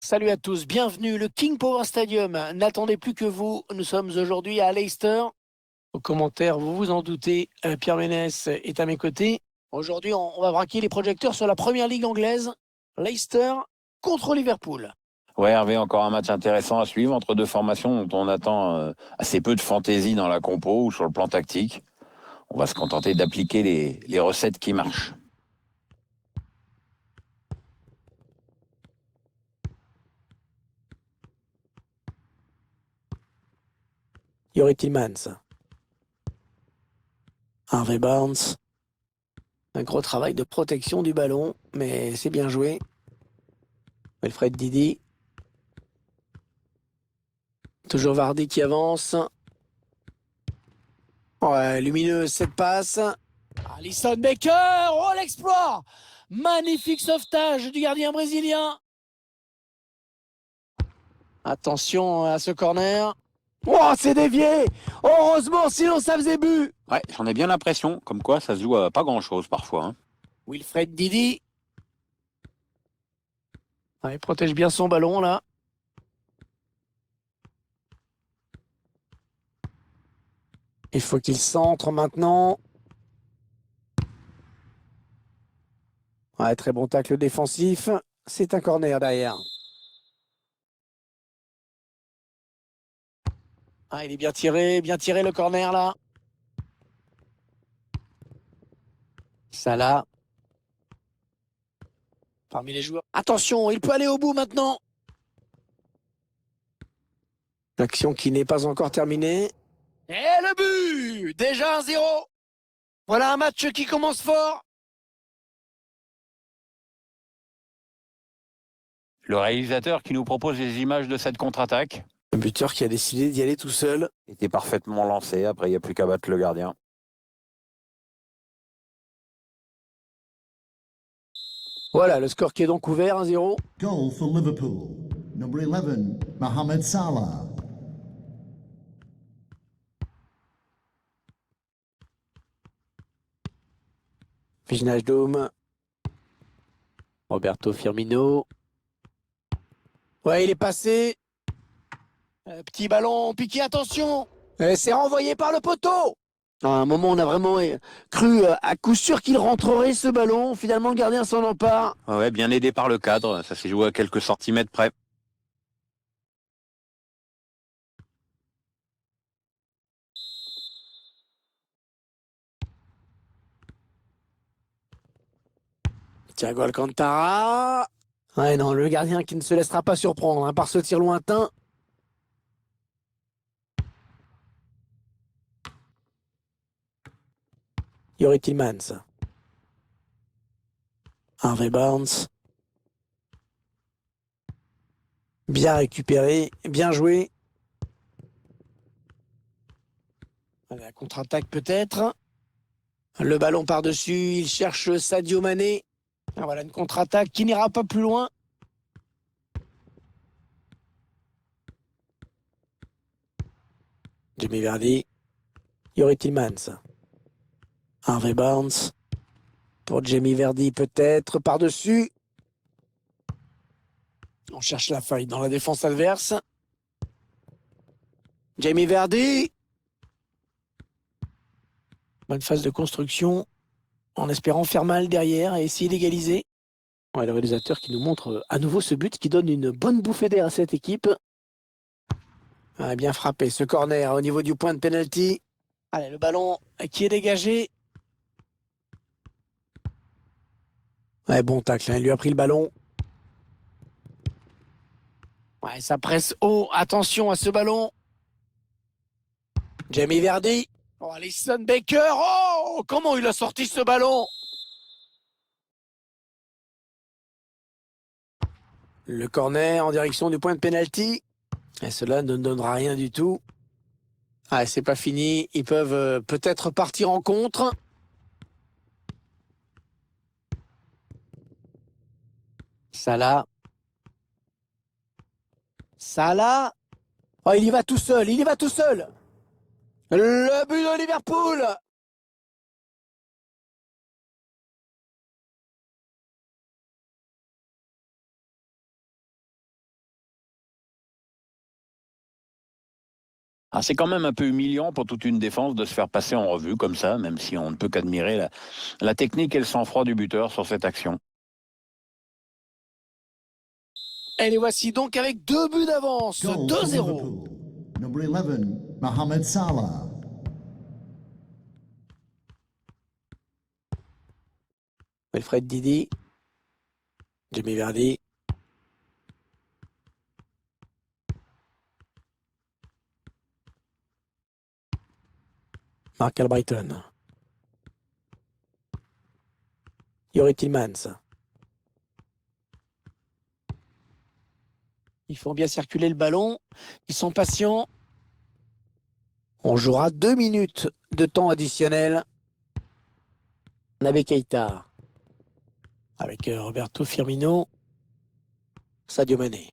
Salut à tous, bienvenue. Le King Power Stadium n'attendez plus que vous. Nous sommes aujourd'hui à Leicester. Aux commentaires, vous vous en doutez, Pierre Ménès est à mes côtés. Aujourd'hui, on va braquer les projecteurs sur la première ligue anglaise. Leicester contre Liverpool. Ouais, Hervé, encore un match intéressant à suivre entre deux formations dont on attend assez peu de fantaisie dans la compo ou sur le plan tactique. On va se contenter d'appliquer les recettes qui marchent. Youri Tillmans. Harvey Barnes. Un gros travail de protection du ballon, mais c'est bien joué. Wilfred Didi. Toujours Vardy qui avance. Ouais, lumineuse cette passe. Alisson Becker, oh l'exploit! Magnifique sauvetage du gardien brésilien. Attention à ce corner. Oh, c'est dévié! Heureusement, sinon ça faisait but! Ouais, j'en ai bien l'impression, comme quoi ça se joue à pas grand-chose parfois, hein. Wilfred Didi. Il protège bien son ballon là. Il faut qu'il centre maintenant. Ouais, très bon tacle défensif. C'est un corner derrière. Il est bien tiré le corner là. Salah. Parmi les joueurs. Attention, il peut aller au bout maintenant. L'action qui n'est pas encore terminée. Et le but! Déjà 1-0. Voilà un match qui commence fort. Le réalisateur qui nous propose les images de cette contre-attaque Un buteur qui a décidé d'y aller tout seul. était parfaitement lancé, après il n'y a plus qu'à battre le gardien. Voilà, le score qui est donc ouvert, 1-0. Goal for Liverpool. Number 11, Mohamed Salah. Wijnaldum. Roberto Firmino. Ouais, il est passé. Petit ballon piqué, attention. C'est renvoyé par le poteau. À un moment, on a vraiment cru à coup sûr qu'il rentrerait ce ballon. Finalement, le gardien s'en empare. Ouais, bien aidé par le cadre, ça s'est joué à quelques centimètres près. Thiago Alcantara. Ouais, non, le gardien qui ne se laissera pas surprendre par ce tir lointain. Youri Tillmans. Harvey Barnes. Bien récupéré, bien joué. La contre-attaque peut-être. Le ballon par-dessus, il cherche Sadio Mané. Voilà une contre-attaque qui n'ira pas plus loin. Jamie Vardy. Youri Tillmans. Harvey Barnes. Pour Jamie Vardy peut-être par-dessus. On cherche la faille dans la défense adverse. Jamie Vardy. Bonne phase de construction. En espérant faire mal derrière et essayer d'égaliser. Ouais, le réalisateur qui nous montre à nouveau ce but qui donne une bonne bouffée d'air à cette équipe. Bien frappé ce corner au niveau du point de penalty. Allez, le ballon qui est dégagé. Ouais, bon tacle, il lui a pris le ballon. Ouais, ça presse haut. Attention à ce ballon. Jamie Vardy. Oh, Alisson Becker. Oh, comment il a sorti ce ballon? Le corner en direction du point de pénalty. Et cela ne donnera rien du tout. C'est pas fini. Ils peuvent peut-être partir en contre. Salah. Salah. Oh, il y va tout seul. Il y va tout seul. Le but de Liverpool. Ah, c'est quand même un peu humiliant pour toute une défense de se faire passer en revue comme ça, même si on ne peut qu'admirer la technique et le sang-froid du buteur sur cette action. Et les voici donc avec 2 buts d'avance, Goal for 2-0. Liverpool. Number 11, Mohamed Salah. Wilfred Didi. Jamie Vardy. Mark Albrighton. Yuri Tillmans. Ils font bien circuler le ballon. Ils sont patients. On jouera 2 minutes de temps additionnel. Naby Keita. Avec Roberto Firmino. Sadio Mané.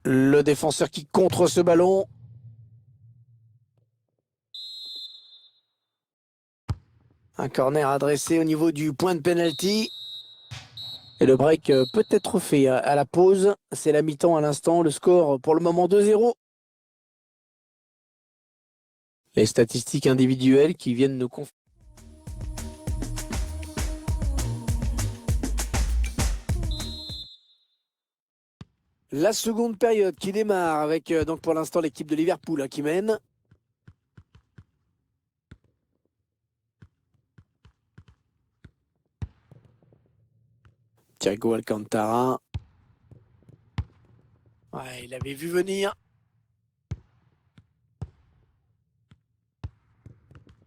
Le défenseur qui contre ce ballon. Un corner adressé au niveau du point de pénalty. Et le break peut être fait à la pause. C'est la mi-temps à l'instant. Le score pour le moment 2-0. Les statistiques individuelles qui viennent nous confirmer. La seconde période qui démarre avec donc pour l'instant l'équipe de Liverpool qui mène. Thiago Alcantara. Ouais, il avait vu venir.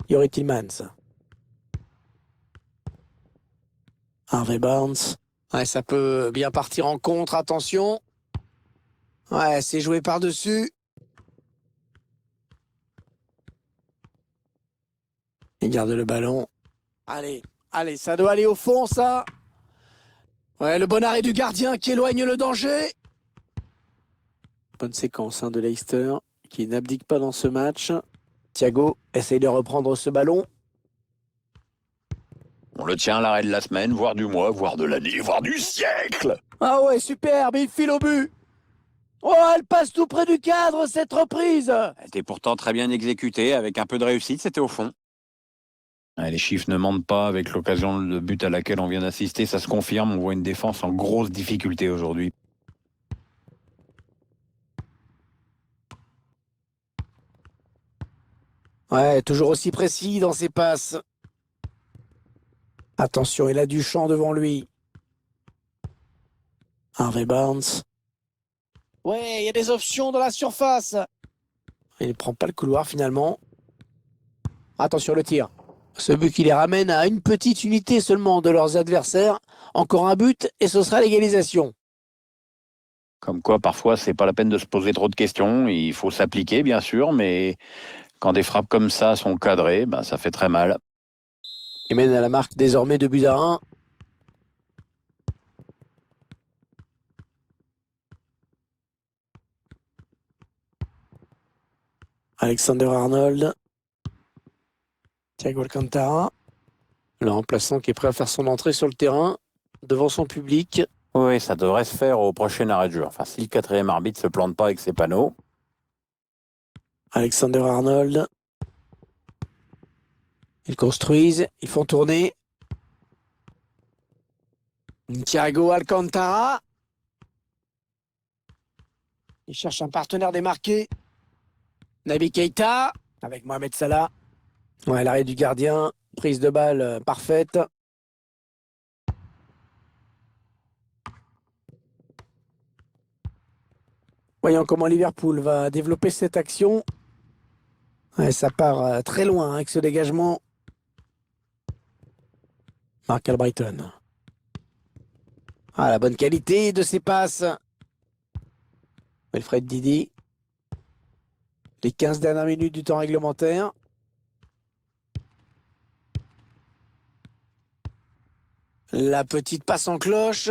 Yuri Tillmans. Harvey Barnes. Ouais, ça peut bien partir en contre, attention. Ouais, c'est joué par-dessus. Il garde le ballon. Allez, allez, ça doit aller au fond, ça. Ouais, le bon arrêt du gardien qui éloigne le danger. Bonne séquence de Leicester qui n'abdique pas dans ce match. Thiago essaye de reprendre ce ballon. On le tient à l'arrêt de la semaine, voire du mois, voire de l'année, voire du siècle. Ah ouais, superbe, il file au but. Oh, elle passe tout près du cadre, cette reprise. Elle était pourtant très bien exécutée, avec un peu de réussite, c'était au fond. Les chiffres ne mentent pas, avec l'occasion de but à laquelle on vient d'assister, ça se confirme, on voit une défense en grosse difficulté aujourd'hui. Ouais, toujours aussi précis dans ses passes. Attention, il a du champ devant lui. Harvey Barnes. Ouais, il y a des options dans la surface. Il ne prend pas le couloir finalement. Attention le tir. Ce but qui les ramène à une petite unité seulement de leurs adversaires. Encore un but et ce sera l'égalisation. Comme quoi, parfois, c'est pas la peine de se poser trop de questions. Il faut s'appliquer, bien sûr, mais quand des frappes comme ça sont cadrées, ça fait très mal. Il mène à la marque désormais 2-1. Alexander Arnold. Thiago Alcantara. Le remplaçant qui est prêt à faire son entrée sur le terrain devant son public. Oui, ça devrait se faire au prochain arrêt de jeu. Enfin, si le quatrième arbitre se plante pas avec ses panneaux. Alexander Arnold. Ils construisent, ils font tourner. Thiago Alcantara. Il cherche un partenaire démarqué. Naby Keita avec Mohamed Salah. Ouais, l'arrêt du gardien. Prise de balle parfaite. Voyons comment Liverpool va développer cette action. Ouais, ça part très loin avec ce dégagement. Mark Albrighton. Ah, la bonne qualité de ses passes. Wilfred Didi. Les 15 dernières minutes du temps réglementaire. La petite passe en cloche.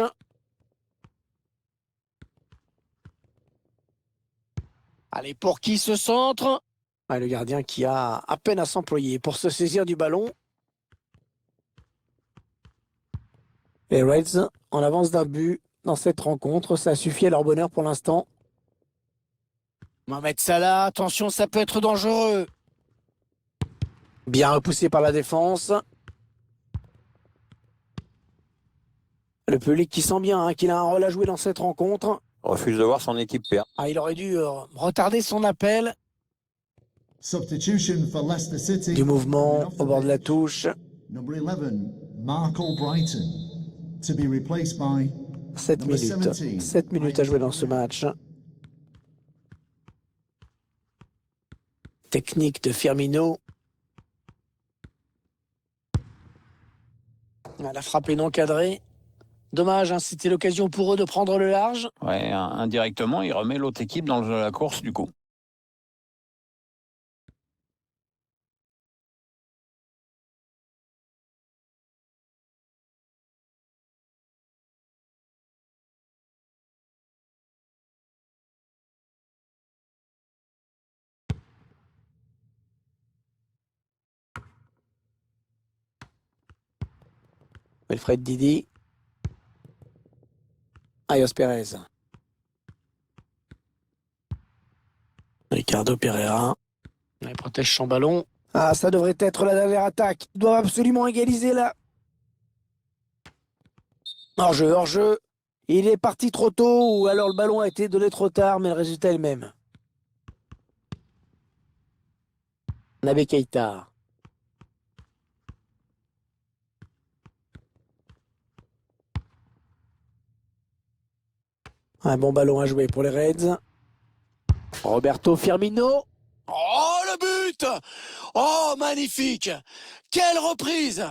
Allez, pour qui ce centre? Ah, le gardien qui a à peine à s'employer pour se saisir du ballon. Les Reds en avance d'un but dans cette rencontre. Ça suffit à leur bonheur pour l'instant. Mohamed Salah, attention, ça peut être dangereux. Bien repoussé par la défense. Le public qui sent bien qu'il a un rôle à jouer dans cette rencontre. Refuse de voir son équipe perdre. Ah, il aurait dû retarder son appel. Substitution for Leicester City. Du mouvement Coming off au the bord de la bench, touche. Number 11, Mark Albrighton, to be replaced by 7 number minutes. 17, 7 minutes à jouer dans ce match. Technique de Firmino. La frappe est non cadrée. Dommage, c'était l'occasion pour eux de prendre le large. Ouais, indirectement, il remet l'autre équipe dans la course du coup. Wilfred Didi. Ayos Perez. Ricardo Pereira. Il protège son ballon. Ah, ça devrait être la dernière attaque. Ils doivent absolument égaliser là. Hors-jeu, hors-jeu. Il est parti trop tôt ou alors le ballon a été donné trop tard, mais le résultat est le même. Naby Keita. Un bon ballon à jouer pour les Reds. Roberto Firmino. Oh, le but! Oh, magnifique! Quelle reprise!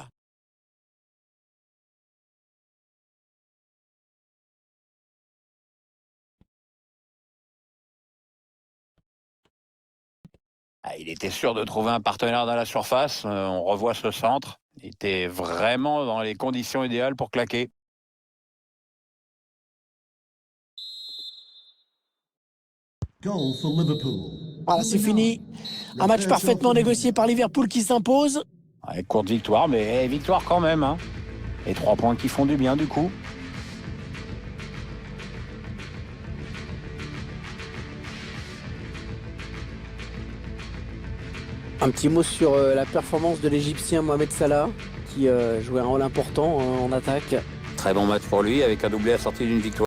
Ah, il était sûr de trouver un partenaire dans la surface. On revoit ce centre. Il était vraiment dans les conditions idéales pour claquer. goal for Liverpool. Voilà, c'est fini. Un match parfaitement négocié par Liverpool qui s'impose. Ouais, courte victoire, mais victoire quand même. Hein. Et 3 points qui font du bien du coup. Un petit mot sur la performance de l'Égyptien Mohamed Salah, qui jouait un rôle important en attaque. Très bon match pour lui, avec un doublé assorti d'une victoire.